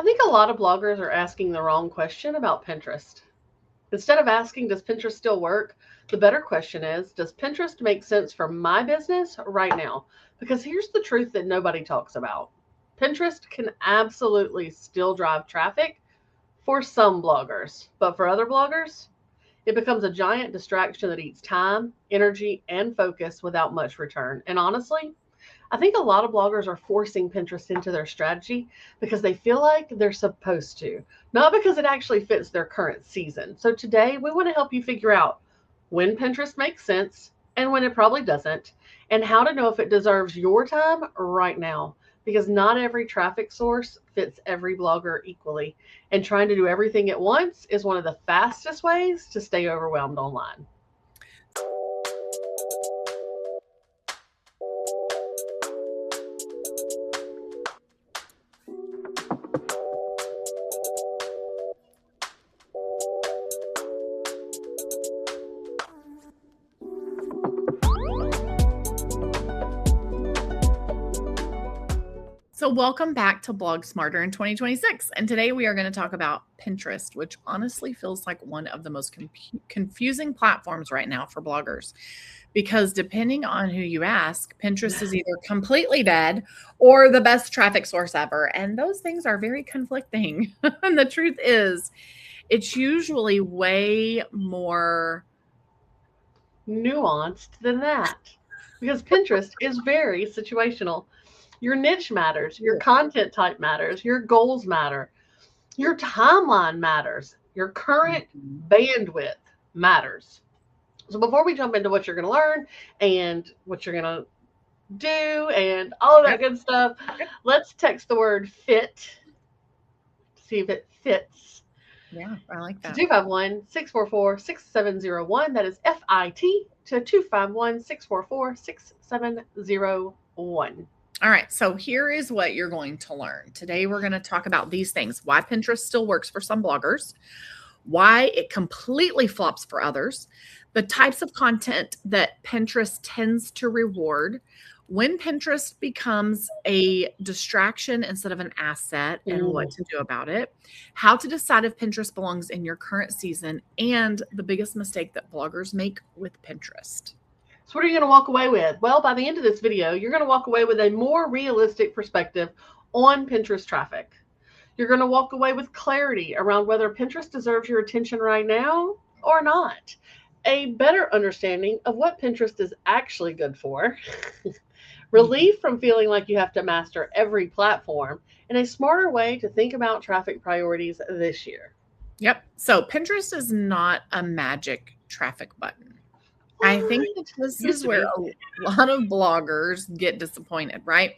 I think a lot of bloggers are asking the wrong question about Pinterest. Instead of asking, does Pinterest still work? The better question is, does Pinterest make sense for my business right now? Because here's the truth that nobody talks about. Pinterest can absolutely still drive traffic for some bloggers, but for other bloggers, it becomes a giant distraction that eats time, energy, and focus without much return. And honestly, I think a lot of bloggers are forcing Pinterest into their strategy because they feel like they're supposed to, not because it actually fits their current season. So today we want to help you figure out when Pinterest makes sense and when it probably doesn't, and how to know if it deserves your time right now. Because not every traffic source fits every blogger equally, and trying to do everything at once is one of the fastest ways to stay overwhelmed online. So welcome back to Blog Smarter in 2026. And today we are going to talk about Pinterest, which honestly feels like one of the most confusing platforms right now for bloggers. Because depending on who you ask, Pinterest is either completely dead or the best traffic source ever. And those things are very conflicting. And the truth is, it's usually way more nuanced than that, because Pinterest is very situational. Your niche matters, your content type matters, your goals matter, your timeline matters, your current bandwidth matters. So before we jump into what you're going to learn and what you're going to do and all of that good stuff, let's text the word fit to see if it fits. Yeah, I like that. 251-644-6701. That is FIT to 251-644-6701. All right, so here is what you're going to learn. Today, we're going to talk about these things: why Pinterest still works for some bloggers, why it completely flops for others, the types of content that Pinterest tends to reward, when Pinterest becomes a distraction instead of an asset, and what to do about it, how to decide if Pinterest belongs in your current season, and the biggest mistake that bloggers make with Pinterest. So what are you going to walk away with? Well, by the end of this video, you're going to walk away with a more realistic perspective on Pinterest traffic. You're going to walk away with clarity around whether Pinterest deserves your attention right now or not. A better understanding of what Pinterest is actually good for. Relief from feeling like you have to master every platform, and a smarter way to think about traffic priorities this year. Yep. So Pinterest is not a magic traffic button. I think that this is where a lot of bloggers get disappointed, right?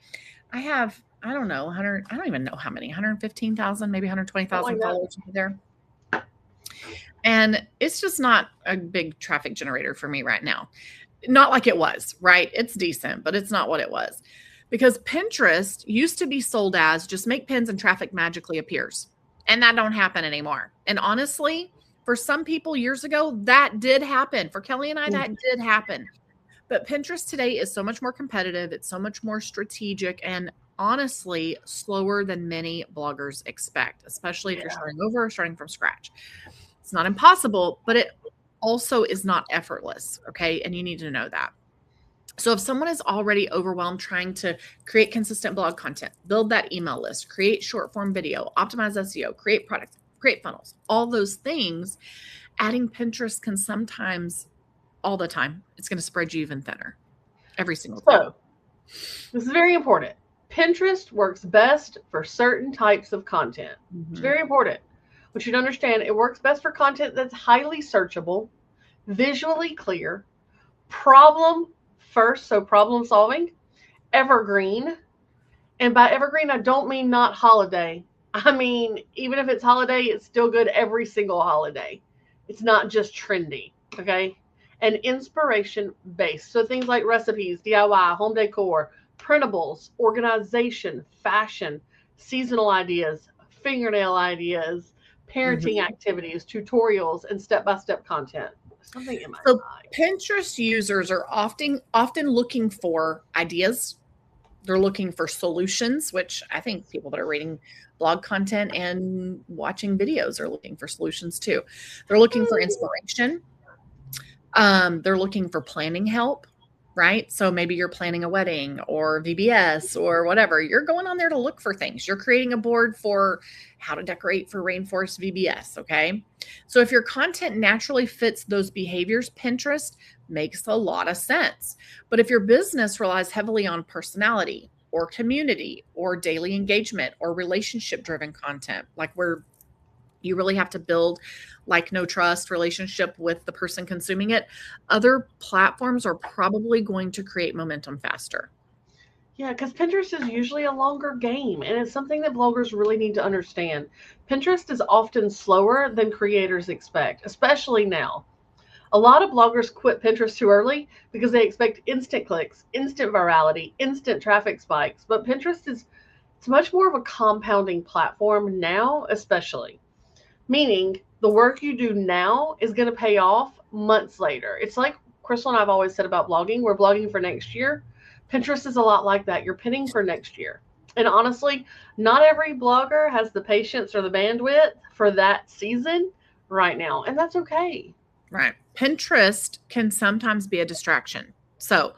I don't know, I don't even know how many, 115,000, maybe 120,000 followers there. And it's just not a big traffic generator for me right now. Not like it was, right? It's decent, but it's not what it was. Because Pinterest used to be sold as just make pins and traffic magically appears. And that don't happen anymore. And honestly, for some people years ago, that did happen. For Kelly and I, that did happen. But Pinterest today is so much more competitive. It's so much more strategic and honestly slower than many bloggers expect, especially if you're starting over, starting from scratch. It's not impossible, but it also is not effortless. Okay. And you need to know that. So if someone is already overwhelmed trying to create consistent blog content, build that email list, create short form video, optimize SEO, create products, create funnels, all those things, adding Pinterest can sometimes, all the time, it's going to spread you even thinner every single time. So this is very important. Pinterest works best for certain types of content. It's very important. But you should understand it works best for content that's highly searchable, visually clear, problem first, so problem solving, evergreen. And by evergreen, I don't mean not holiday. I mean, even if it's holiday, it's still good every single holiday. It's not just trendy, okay? And inspiration based. So things like recipes, DIY, home decor, printables, organization, fashion, seasonal ideas, fingernail ideas, parenting activities, tutorials, and step-by-step content. Something in my eye. Pinterest users are often looking for ideas. They're looking for solutions, which I think people that are reading blog content and watching videos are looking for solutions too. They're looking for inspiration. They're looking for planning help, right? So maybe you're planning a wedding or VBS or whatever. You're going on there to look for things. You're creating a board for how to decorate for Rainforest VBS, okay? So if your content naturally fits those behaviors, Pinterest makes a lot of sense. But if your business relies heavily on personality or community or daily engagement or relationship-driven content, like where you really have to build like no trust relationship with the person consuming it, other platforms are probably going to create momentum faster. Yeah, because Pinterest is usually a longer game, and it's something that bloggers really need to understand. Pinterest is often slower than creators expect, especially now. A lot of bloggers quit Pinterest too early because they expect instant clicks, instant virality, instant traffic spikes. But Pinterest is it's much more of a compounding platform now, especially. Meaning the work you do now is going to pay off months later. It's like Crystal and I've always said about blogging. We're blogging for next year. Pinterest is a lot like that. You're pinning for next year. And honestly, not every blogger has the patience or the bandwidth for that season right now. And that's okay. Right. Pinterest can sometimes be a distraction. So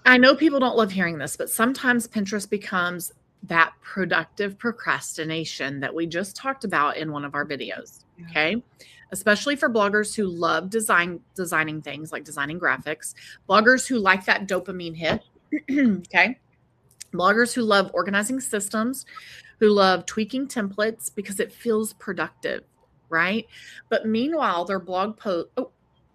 I know people don't love hearing this, but sometimes Pinterest becomes that productive procrastination that we just talked about in one of our videos. Okay. Especially for bloggers who love designing things like designing graphics, bloggers who like that dopamine hit. Okay. Bloggers who love organizing systems, who love tweaking templates because it feels productive. Right. But meanwhile, their blog post, their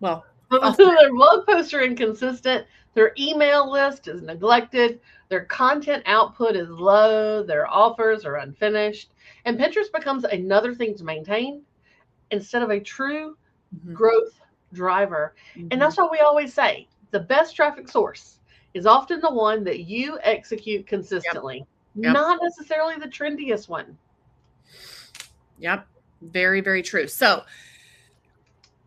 blog posts are inconsistent. Their email list is neglected. Their content output is low. Their offers are unfinished. And Pinterest becomes another thing to maintain instead of a true growth driver. And that's what we always say. The best traffic source is often the one that you execute consistently, not necessarily the trendiest one. Yep. Very, very true. So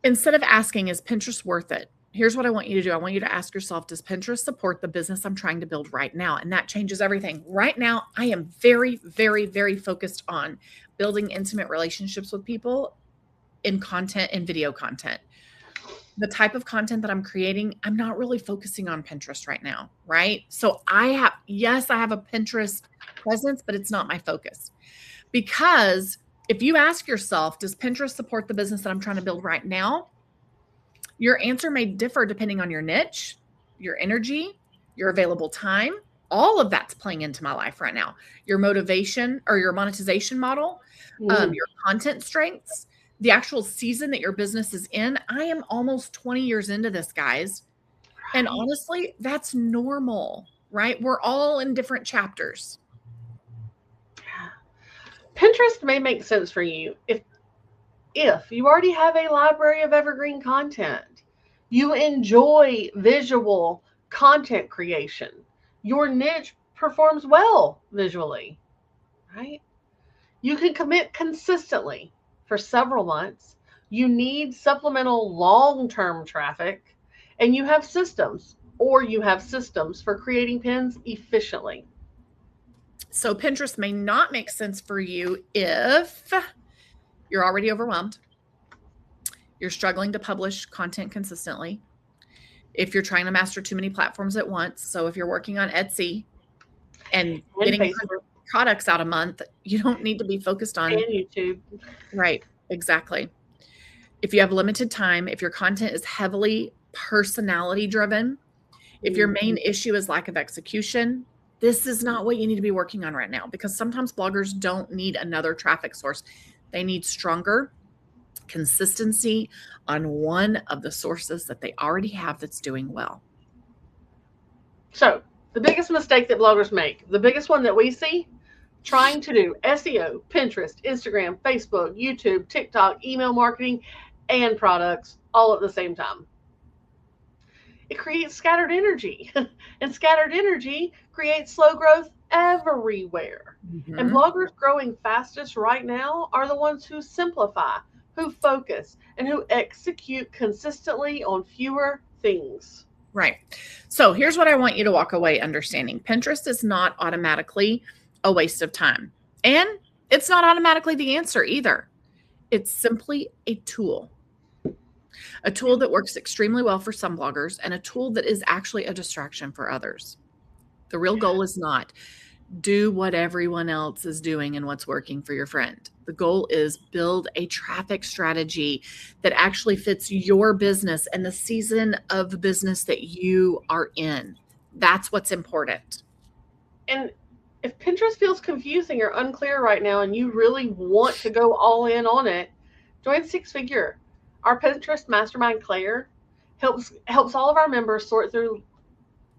instead of asking, is Pinterest worth it? Here's what I want you to do. I want you to ask yourself, does Pinterest support the business I'm trying to build right now? And that changes everything. Right now, I am very, very, very focused on building intimate relationships with people in content and video content. The type of content that I'm creating, I'm not really focusing on Pinterest right now, right? So I have a Pinterest presence, but it's not my focus. Because if you ask yourself, does Pinterest support the business that I'm trying to build right now? Your answer may differ depending on your niche, your energy, your available time. All of that's playing into my life right now. Your motivation or your monetization model, your content strengths, the actual season that your business is in. I am almost 20 years into this, guys. And honestly, that's normal, right? We're all in different chapters. Pinterest may make sense for you if you already have a library of evergreen content, you enjoy visual content creation, your niche performs well visually, right? You can commit consistently for several months. You need supplemental long-term traffic, and you have systems for creating pins efficiently. So Pinterest may not make sense for you if you're already overwhelmed, you're struggling to publish content consistently, if you're trying to master too many platforms at once. So if you're working on Etsy and getting 100 products out a month, you don't need to be focused on YouTube. Right, exactly. If you have limited time, if your content is heavily personality driven, if your main issue is lack of execution, this is not what you need to be working on right now, because sometimes bloggers don't need another traffic source. They need stronger consistency on one of the sources that they already have that's doing well. So the biggest mistake that bloggers make, the biggest one that we see, trying to do SEO, Pinterest, Instagram, Facebook, YouTube, TikTok, email marketing, and products all at the same time. It creates scattered energy, and scattered energy creates slow growth everywhere. And bloggers growing fastest right now are the ones who simplify, who focus, and who execute consistently on fewer things. Right. So here's what I want you to walk away understanding. Pinterest is not automatically a waste of time. And It's not automatically the answer either. It's simply a tool that works extremely well for some bloggers and a tool that is actually a distraction for others. The real goal is not do what everyone else is doing and what's working for your friend. The goal is build a traffic strategy that actually fits your business and the season of business that you are in. That's what's important. And if Pinterest feels confusing or unclear right now and you really want to go all in on it, join Six Figure. Our Pinterest mastermind, Claire, helps all of our members sort through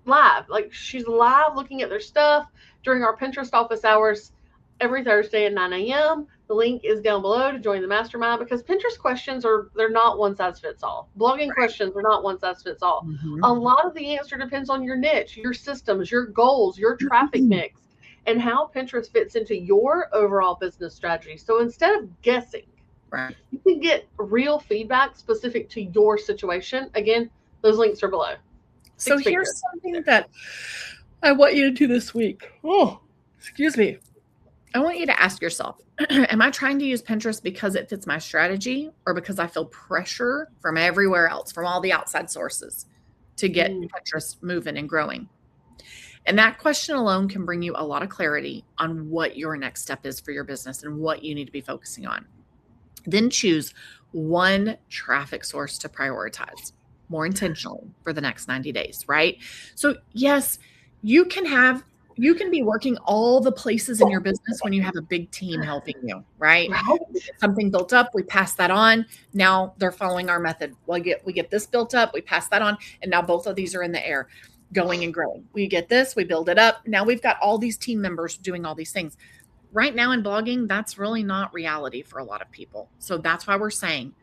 live. Like, she's live looking at their stuff during our Pinterest office hours every Thursday at 9 a.m. The link is down below to join the mastermind, because Pinterest questions they're not one size fits all. Blogging questions are not one size fits all. A lot of the answer depends on your niche, your systems, your goals, your traffic mix, and how Pinterest fits into your overall business strategy. So instead of guessing, you can get real feedback specific to your situation. Again, those links are below. So here's something that I want you to do this week. Oh, excuse me. I want you to ask yourself, am I trying to use Pinterest because it fits my strategy, or because I feel pressure from everywhere else, from all the outside sources to get Pinterest moving and growing? And that question alone can bring you a lot of clarity on what your next step is for your business and what you need to be focusing on. Then choose one traffic source to prioritize more intentionally for the next 90 days, right? So yes, you can be working all the places in your business when you have a big team helping you, right? Something built up, we pass that on. Now they're following our method. We get this built up, we pass that on, and now both of these are in the air, going and growing. We get this, we build it up. Now we've got all these team members doing all these things. Right now in blogging, that's really not reality for a lot of people. So that's why we're saying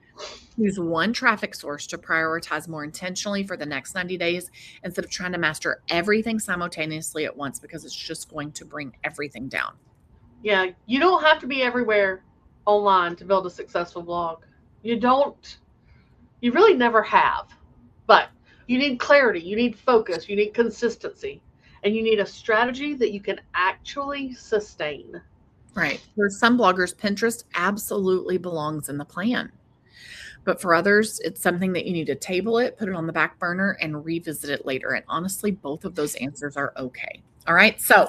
use one traffic source to prioritize more intentionally for the next 90 days instead of trying to master everything simultaneously at once, because it's just going to bring everything down. Yeah, you don't have to be everywhere online to build a successful blog. You really never have. But you need clarity, you need focus, you need consistency, and you need a strategy that you can actually sustain. Right. For some bloggers, Pinterest absolutely belongs in the plan. But for others, it's something that you need to table it, put it on the back burner, and revisit it later. And honestly, both of those answers are okay. All right. So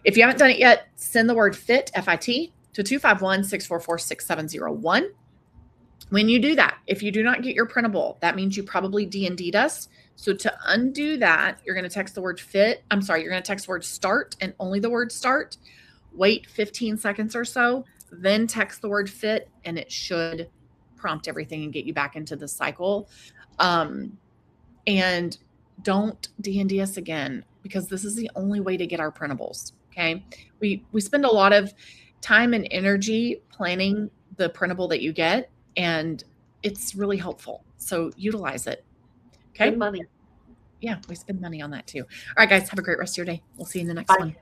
if you haven't done it yet, send the word FIT, F-I-T, to 251-644-6701. When you do that, if you do not get your printable, that means you probably D&D'd us. So to undo that, you're going to text the word FIT. I'm sorry, you're going to text the word START and only the word START. Wait 15 seconds or so, then text the word FIT, and it should prompt everything and get you back into the cycle. And don't D&D us again, because this is the only way to get our printables. Okay. We spend a lot of time and energy planning the printable that you get, and it's really helpful. So utilize it. Okay. Spend money. Yeah. We spend money on that too. All right, guys, have a great rest of your day. We'll see you in the next one.